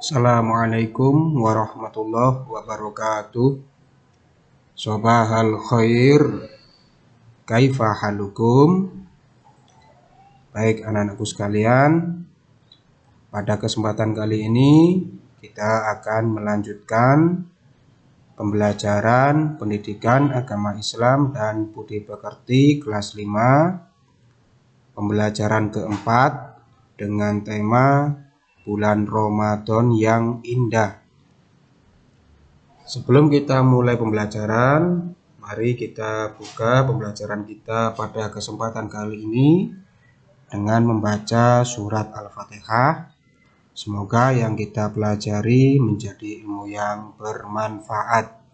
Assalamualaikum warahmatullahi wabarakatuh. Sobahal khair, kaifa halukum? Baik anak-anakku sekalian, pada kesempatan kali ini kita akan melanjutkan pembelajaran pendidikan agama Islam dan budi pekerti kelas 5, pembelajaran keempat dengan tema bulan Ramadan yang indah. Sebelum kita mulai pembelajaran, mari kita buka pembelajaran kita pada kesempatan kali ini dengan membaca surat Al-Fatihah. Semoga yang kita pelajari menjadi ilmu yang bermanfaat.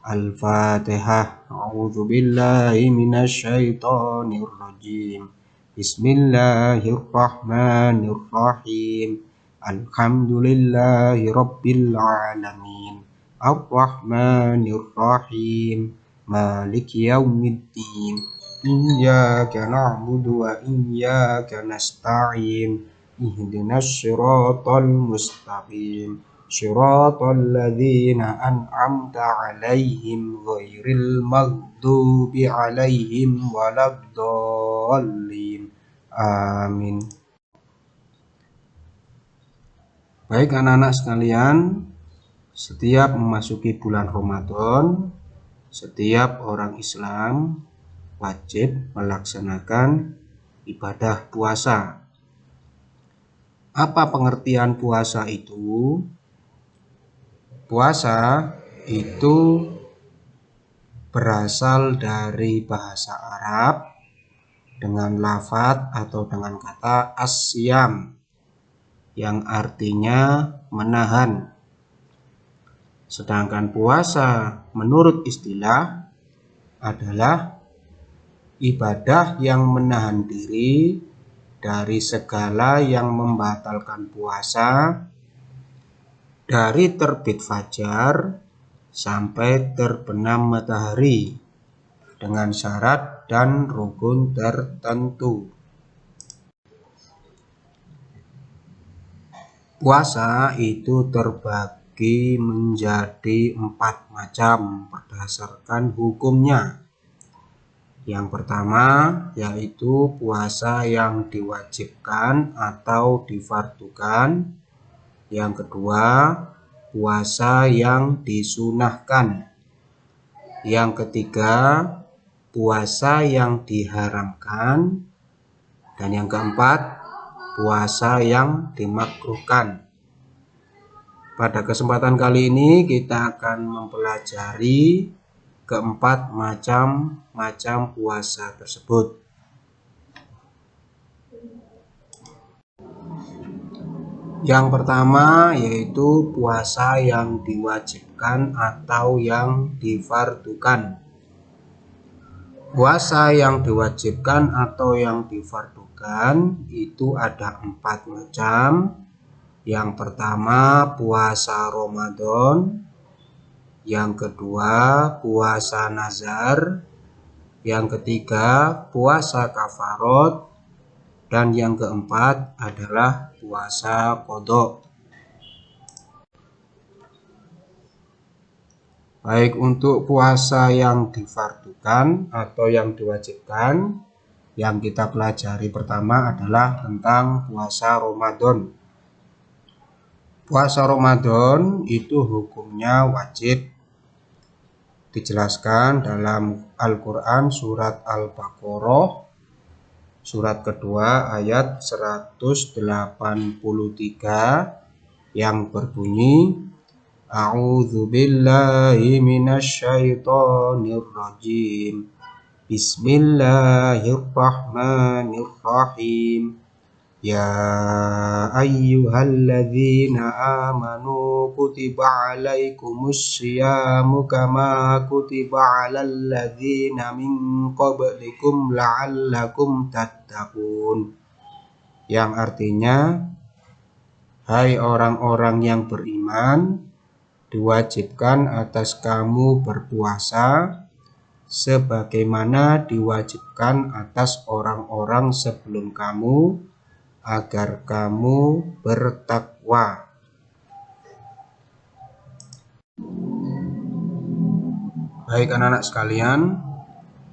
Al-Fatihah. A'udzubillahi minasyaitonirrajim. Bismillahirrahmanirrahim. Alhamdulillahi rabbil alamin. Ar-Rahmanir-Rahim. Maliki yaumiddin. Iyyaka na'budu wa iyyaka nasta'in. Ihdinas siratal mustaqim. Siratal ladzina an'amta 'alaihim ghairil maghdubi 'alaihim waladdallin. Amin. Baik anak-anak sekalian, setiap memasuki bulan Ramadan, setiap orang Islam wajib melaksanakan ibadah puasa. Apa pengertian puasa itu? Puasa itu berasal dari bahasa Arab dengan lafadz atau dengan kata asyam yang artinya menahan. Sedangkan puasa menurut istilah adalah ibadah yang menahan diri dari segala yang membatalkan puasa dari terbit fajar sampai terbenam matahari dengan syarat dan rukun tertentu. Puasa itu terbagi menjadi 4 macam berdasarkan hukumnya. Yang pertama yaitu puasa yang diwajibkan atau difardukan. Yang kedua, puasa yang disunahkan. Yang ketiga, puasa yang diharamkan. Dan yang keempat, puasa yang dimakruhkan. Pada kesempatan kali ini kita akan mempelajari keempat macam puasa tersebut. Yang pertama yaitu puasa yang diwajibkan atau yang difardukan. Puasa yang diwajibkan atau yang difardukan itu ada 4 macam. Yang pertama puasa Ramadan. Yang kedua puasa nazar. Yang ketiga puasa kafarot. Dan yang keempat adalah puasa qadha. Baik, untuk puasa yang difardukan atau yang diwajibkan, yang kita pelajari pertama adalah tentang puasa Ramadan. Puasa Ramadan itu hukumnya wajib. Dijelaskan dalam Al-Quran surat Al-Baqarah surat kedua ayat 183 yang berbunyi A'udzubillahi minasyaitonirrajim. Bismillahirrahmanirrahim. Ya ayyuhalladzina amanu kutiba alaikumusyamu kama kutiba alal ladzina min qablikum la'allakum tattaqun. Yang artinya, hai orang-orang yang beriman, diwajibkan atas kamu berpuasa sebagaimana diwajibkan atas orang-orang sebelum kamu agar kamu bertakwa. Baik anak-anak sekalian,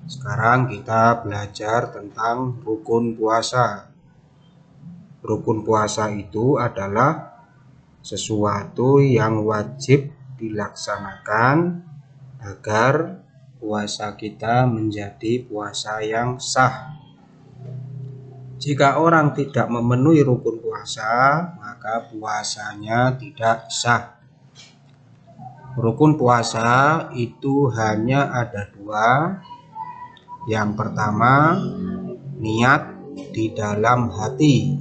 sekarang kita belajar tentang rukun puasa. Rukun puasa itu adalah sesuatu yang wajib dilaksanakan agar puasa kita menjadi puasa yang sah. Jika orang tidak memenuhi rukun puasa, maka puasanya tidak sah. Rukun puasa itu hanya ada dua. Yang pertama, niat di dalam hati.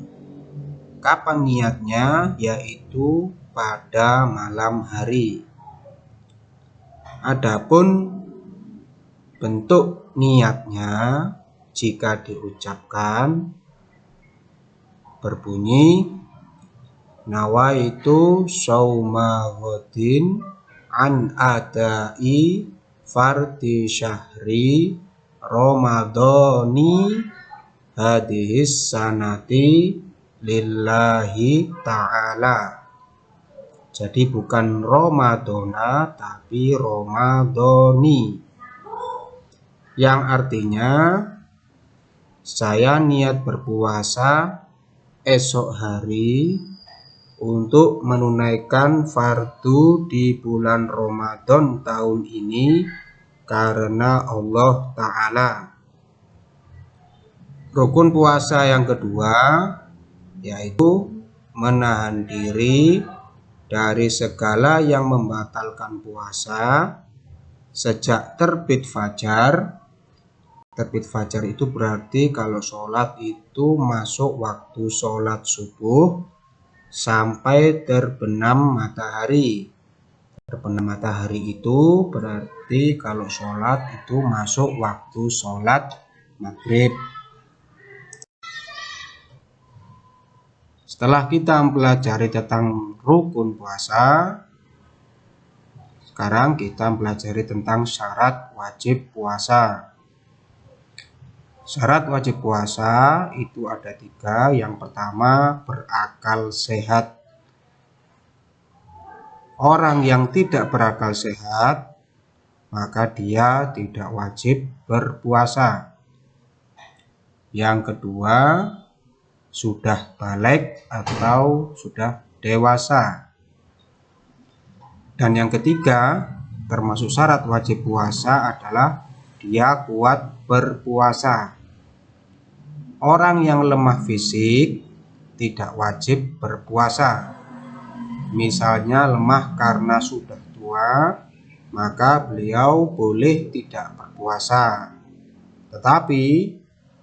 Kapan niatnya? Yaitu pada malam hari. Adapun bentuk niatnya jika diucapkan berbunyi nawaitu shauma ghadin an adai fardi syahri ramadhani hadhis sanati lillahi ta'ala. Jadi bukan Ramadona tapi Ramadhani, yang artinya saya niat berpuasa esok hari untuk menunaikan fardu di bulan Ramadan tahun ini karena Allah Ta'ala. Rukun puasa yang kedua yaitu menahan diri dari segala yang membatalkan puasa sejak terbit fajar. Terbit fajar itu berarti kalau sholat itu masuk waktu sholat subuh sampai terbenam matahari. Terbenam matahari itu berarti kalau sholat itu masuk waktu sholat maghrib. Setelah kita mempelajari tentang rukun puasa, sekarang kita mempelajari tentang syarat wajib puasa. Syarat wajib puasa itu ada 3. Yang pertama, berakal sehat. Orang yang tidak berakal sehat, maka dia tidak wajib berpuasa. Yang kedua, sudah balik atau sudah dewasa. Dan yang ketiga, termasuk syarat wajib puasa adalah dia kuat berpuasa. Orang yang lemah fisik tidak wajib berpuasa. Misalnya lemah karena sudah tua, maka beliau boleh tidak berpuasa. Tetapi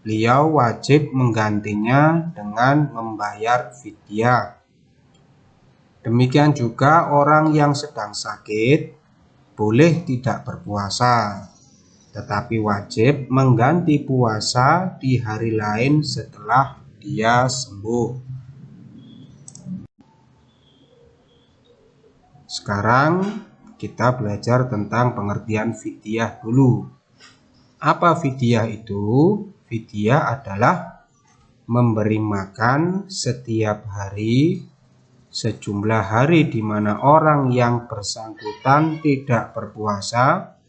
beliau wajib menggantinya dengan membayar fidyah. Demikian juga orang yang sedang sakit boleh tidak berpuasa, tetapi wajib mengganti puasa di hari lain setelah dia sembuh. Sekarang kita belajar tentang pengertian fidyah dulu. Apa fidyah itu? Fidyah adalah memberi makan setiap hari sejumlah hari di mana orang yang bersangkutan tidak berpuasa.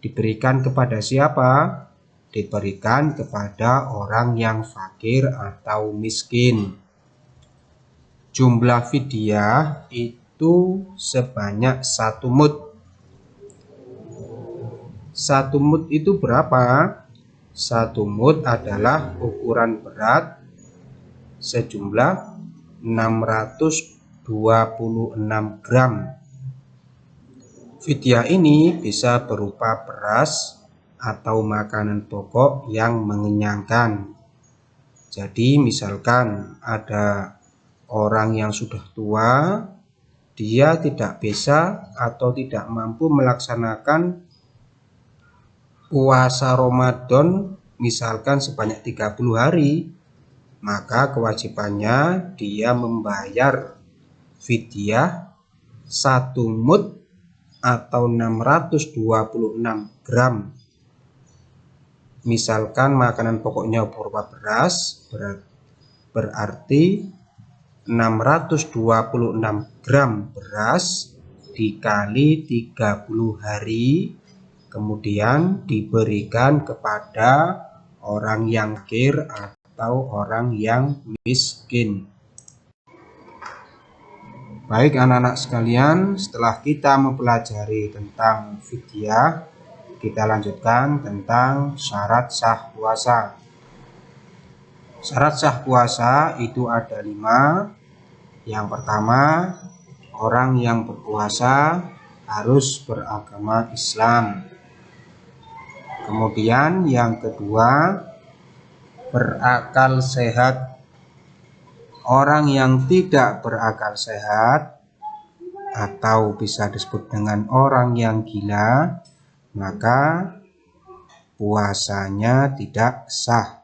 Diberikan kepada siapa? Diberikan kepada orang yang fakir atau miskin. Jumlah fidyah itu sebanyak 1 mud. 1 mud itu berapa? 1 mud adalah ukuran berat sejumlah 626 gram. Fidyah ini bisa berupa beras atau makanan pokok yang mengenyangkan. Jadi misalkan ada orang yang sudah tua, dia tidak bisa atau tidak mampu melaksanakan puasa Ramadan misalkan sebanyak 30 hari, maka kewajibannya dia membayar fidyah 1 mud atau 626 gram. Misalkan makanan pokoknya berupa beras, berarti 626 gram beras dikali 30 hari, kemudian diberikan kepada orang yang fakir atau orang yang miskin. Baik anak-anak sekalian, setelah kita mempelajari tentang fidyah, kita lanjutkan tentang syarat sah puasa. Syarat sah puasa itu ada 5. Yang pertama, orang yang berpuasa harus beragama Islam. Kemudian yang kedua, berakal sehat. Orang yang tidak berakal sehat atau bisa disebut dengan orang yang gila, maka puasanya tidak sah.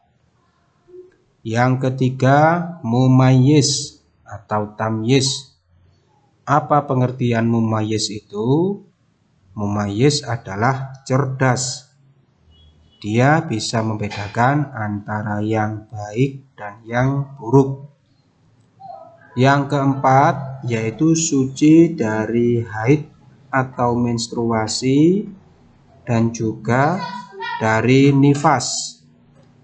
Yang ketiga, mumayyiz atau tamyiz. Apa pengertian mumayyiz itu? Mumayyiz adalah cerdas. Dia bisa membedakan antara yang baik dan yang buruk. Yang keempat yaitu suci dari haid atau menstruasi dan juga dari nifas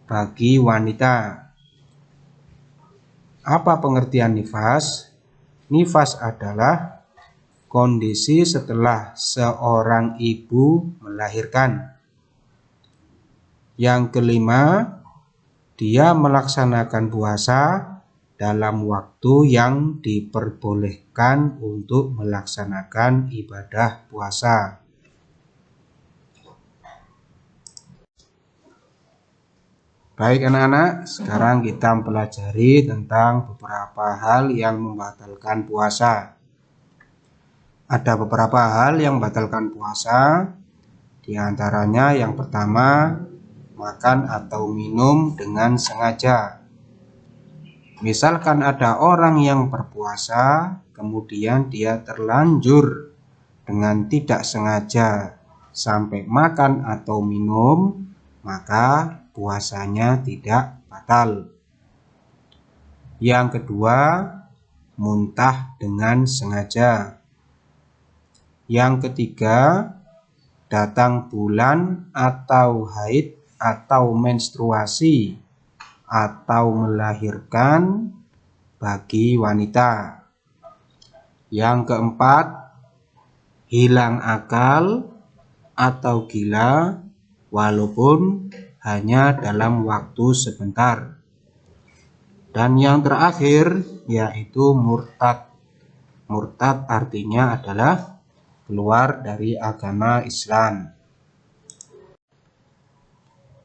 bagi wanita. Apa pengertian nifas? Nifas adalah kondisi setelah seorang ibu melahirkan. Yang kelima, dia melaksanakan puasa dalam waktu yang diperbolehkan untuk melaksanakan ibadah puasa. Baik anak-anak, sekarang kita mempelajari tentang beberapa hal yang membatalkan puasa. Ada beberapa hal yang membatalkan puasa, di antaranya yang pertama, makan atau minum dengan sengaja. Misalkan ada orang yang berpuasa, kemudian dia terlanjur dengan tidak sengaja sampai makan atau minum, maka puasanya tidak batal. Yang kedua, muntah dengan sengaja. Yang ketiga, datang bulan atau haid atau menstruasi atau melahirkan bagi wanita. Yang keempat, hilang akal atau gila walaupun hanya dalam waktu sebentar. Dan yang terakhir yaitu murtad. Murtad artinya adalah keluar dari agama Islam.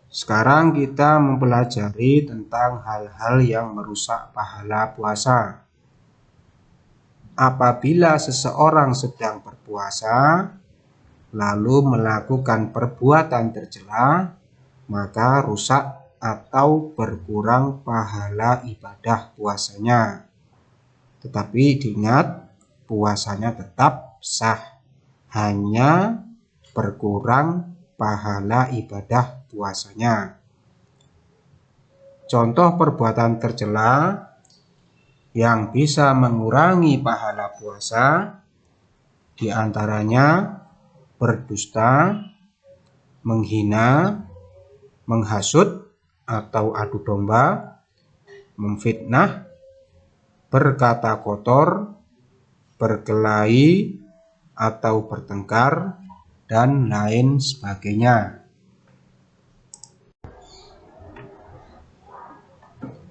Sekarang kita mempelajari tentang hal-hal yang merusak pahala puasa. Apabila seseorang sedang berpuasa, lalu melakukan perbuatan tercela, maka rusak atau berkurang pahala ibadah puasanya. Tetapi diingat, puasanya tetap sah, hanya berkurang pahala ibadah puasanya. Contoh perbuatan tercela yang bisa mengurangi pahala puasa diantaranya berdusta, menghina, menghasut atau adu domba, memfitnah, berkata kotor, berkelahi atau bertengkar, dan lain sebagainya.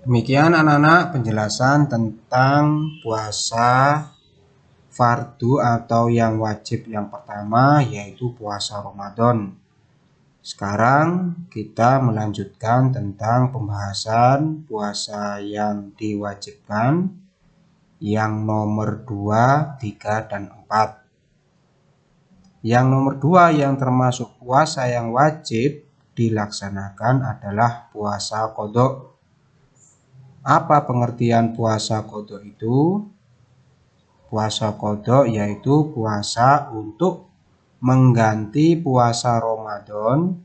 Demikian anak-anak penjelasan tentang puasa fardu atau yang wajib yang pertama, yaitu puasa Ramadan. Sekarang kita melanjutkan tentang pembahasan puasa yang diwajibkan yang nomor 2, 3, dan 4. Yang nomor 2 yang termasuk puasa yang wajib dilaksanakan adalah puasa qadha. Apa pengertian puasa qadha itu? Puasa qadha yaitu puasa untuk mengganti puasa Ramadan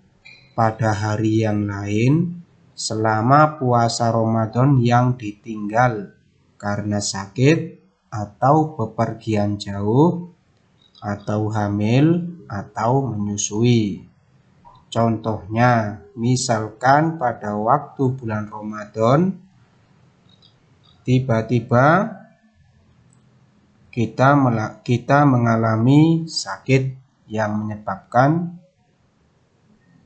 pada hari yang lain selama puasa Ramadan yang ditinggal karena sakit atau bepergian jauh atau hamil atau menyusui. Contohnya, misalkan pada waktu bulan Ramadan tiba-tiba kita mengalami sakit yang menyebabkan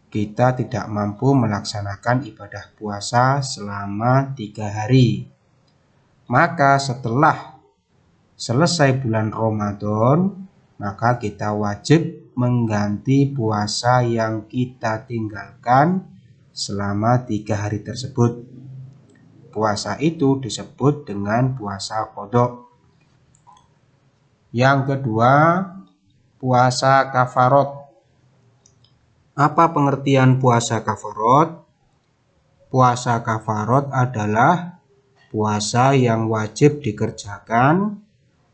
kita tidak mampu melaksanakan ibadah puasa selama 3 hari. Maka setelah selesai bulan Ramadan, maka kita wajib mengganti puasa yang kita tinggalkan selama 3 hari tersebut. Puasa itu disebut dengan puasa qadha. Yang kedua, puasa kafarot. Apa pengertian puasa kafarot? Puasa kafarot adalah puasa yang wajib dikerjakan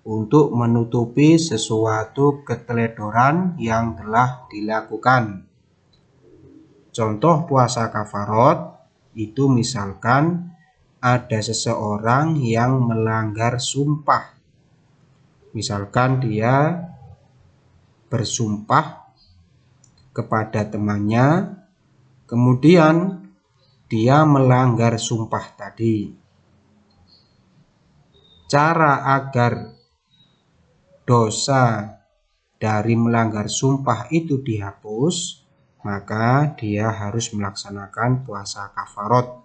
untuk menutupi sesuatu keteledoran yang telah dilakukan. Contoh puasa kafarot itu misalkan ada seseorang yang melanggar sumpah. Misalkan dia bersumpah kepada temannya, kemudian dia melanggar sumpah tadi. Cara agar dosa dari melanggar sumpah itu dihapus, maka dia harus melaksanakan puasa kafarot.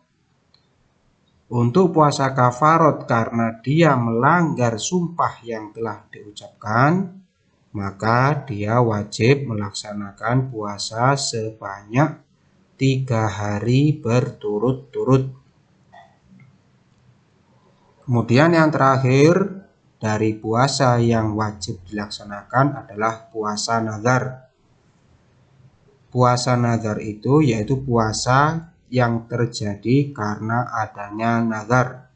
Untuk puasa kafarot karena dia melanggar sumpah yang telah diucapkan, maka dia wajib melaksanakan puasa sebanyak 3 hari berturut-turut. Kemudian yang terakhir, dari puasa yang wajib dilaksanakan adalah puasa nazar. Puasa nazar itu yaitu puasa yang terjadi karena adanya nazar.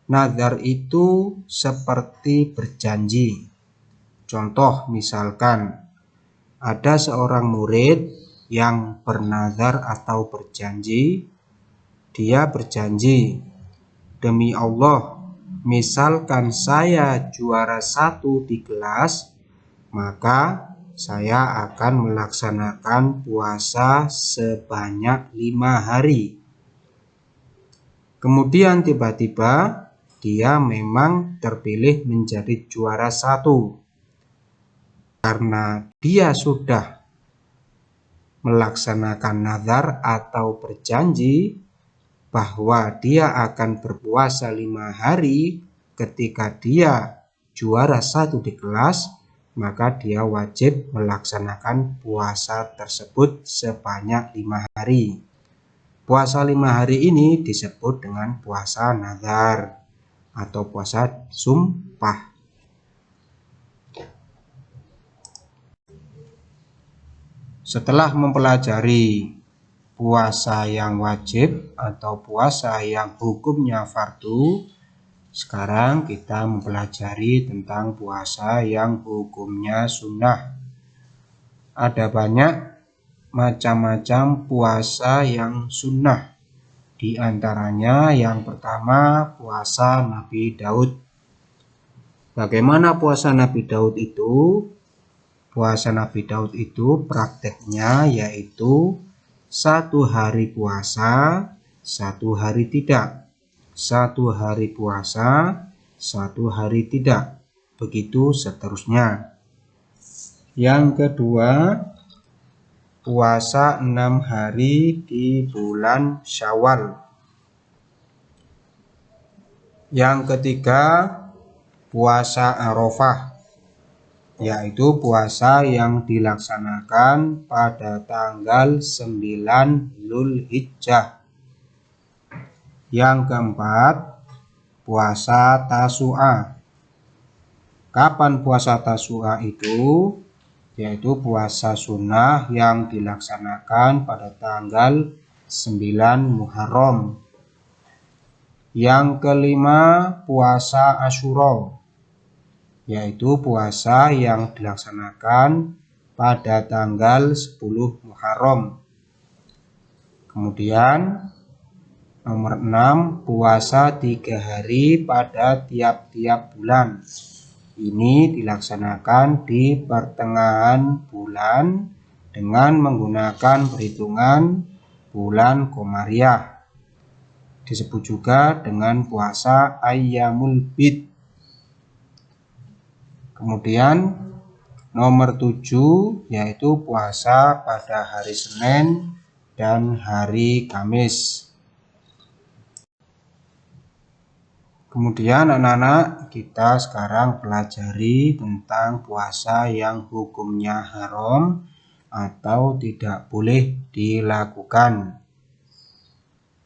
Nazar itu seperti berjanji. Contoh misalkan ada seorang murid yang bernazar atau berjanji, dia berjanji, demi Allah, misalkan saya juara 1 di kelas, maka saya akan melaksanakan puasa sebanyak 5 hari. Kemudian tiba-tiba dia memang terpilih menjadi juara 1. Karena dia sudah melaksanakan nazar atau berjanji bahwa dia akan berpuasa 5 hari ketika dia juara 1 di kelas, maka dia wajib melaksanakan puasa tersebut sebanyak 5 hari. Puasa 5 hari ini disebut dengan puasa nazar atau puasa sumpah. Setelah mempelajari puasa yang wajib atau puasa yang hukumnya fardu, sekarang kita mempelajari tentang puasa yang hukumnya sunnah. Ada banyak macam-macam puasa yang sunnah. Di antaranya yang pertama puasa Nabi Daud. Bagaimana puasa Nabi Daud itu? Puasa Nabi Daud itu prakteknya yaitu 1 hari puasa, 1 hari tidak. 1 hari puasa, 1 hari tidak. Begitu seterusnya. Yang kedua, puasa 6 hari di bulan Syawal. Yang ketiga, puasa Arafah, yaitu puasa yang dilaksanakan pada tanggal 9 Dzulhijjah. Yang keempat, puasa Tasu'a. Kapan puasa Tasu'a itu? Yaitu puasa sunnah yang dilaksanakan pada tanggal 9 Muharram. Yang kelima, puasa Asyura, yaitu puasa yang dilaksanakan pada tanggal 10 Muharram. Kemudian nomor 6, puasa 3 hari pada tiap-tiap bulan, ini dilaksanakan di pertengahan bulan dengan menggunakan perhitungan bulan Komariah. Disebut juga dengan puasa Ayyamul Bid. Kemudian nomor 7 yaitu puasa pada hari Senin dan hari Kamis. Kemudian anak-anak, kita sekarang pelajari tentang puasa yang hukumnya haram atau tidak boleh dilakukan.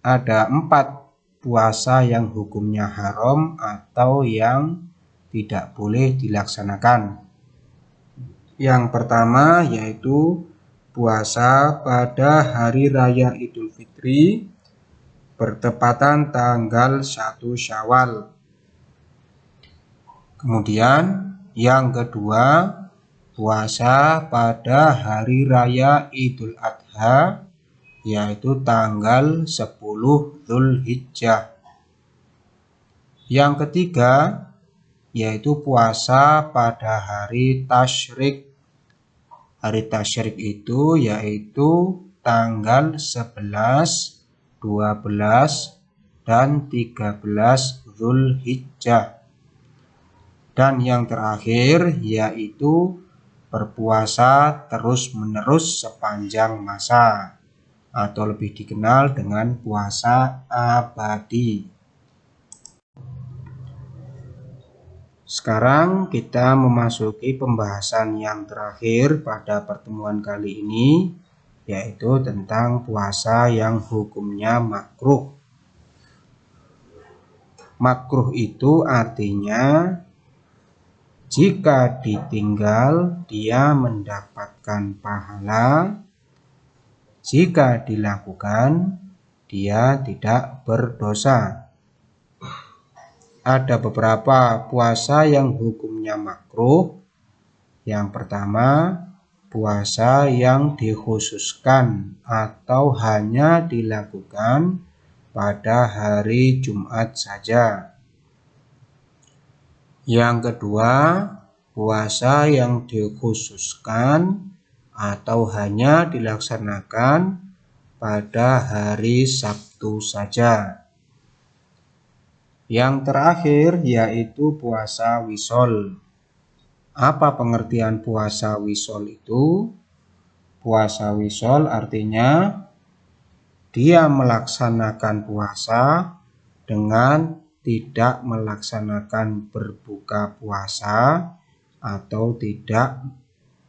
Ada 4 puasa yang hukumnya haram atau yang tidak boleh dilaksanakan. Yang pertama yaitu puasa pada hari raya Idul Fitri bertepatan tanggal 1 Syawal. Kemudian yang kedua, puasa pada hari raya Idul Adha yaitu tanggal 10 Dzulhijjah. Yang ketiga yaitu puasa pada hari Tasyrik. Hari Tasyrik itu yaitu tanggal 11, 12, dan 13 Dzulhijjah. Dan yang terakhir yaitu berpuasa terus-menerus sepanjang masa atau lebih dikenal dengan puasa abadi. Sekarang kita memasuki pembahasan yang terakhir pada pertemuan kali ini, yaitu tentang puasa yang hukumnya makruh. Makruh itu artinya jika ditinggal dia mendapatkan pahala, jika dilakukan dia tidak berdosa. Ada beberapa puasa yang hukumnya makruh. Yang pertama, puasa yang dikhususkan atau hanya dilakukan pada hari Jumat saja. Yang kedua, puasa yang dikhususkan atau hanya dilaksanakan pada hari Sabtu saja. Yang terakhir yaitu puasa wisol. Apa pengertian puasa wisol itu? Puasa wisol artinya dia melaksanakan puasa dengan tidak melaksanakan berbuka puasa atau tidak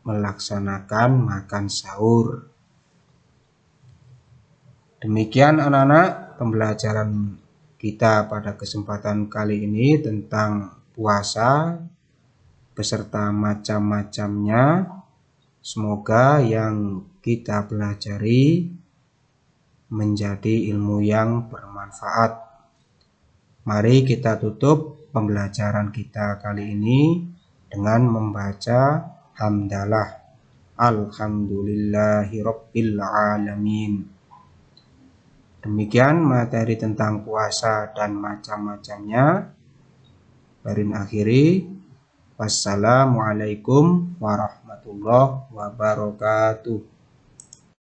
melaksanakan makan sahur. Demikian anak-anak pembelajaran kita pada kesempatan kali ini tentang puasa beserta macam-macamnya. Semoga yang kita pelajari menjadi ilmu yang bermanfaat. Mari kita tutup pembelajaran kita kali ini dengan membaca hamdalah. Alhamdulillahirabbil alamin. Demikian materi tentang puasa dan macam-macamnya. Barin akhiri. Wassalamualaikum warahmatullahi wabarakatuh.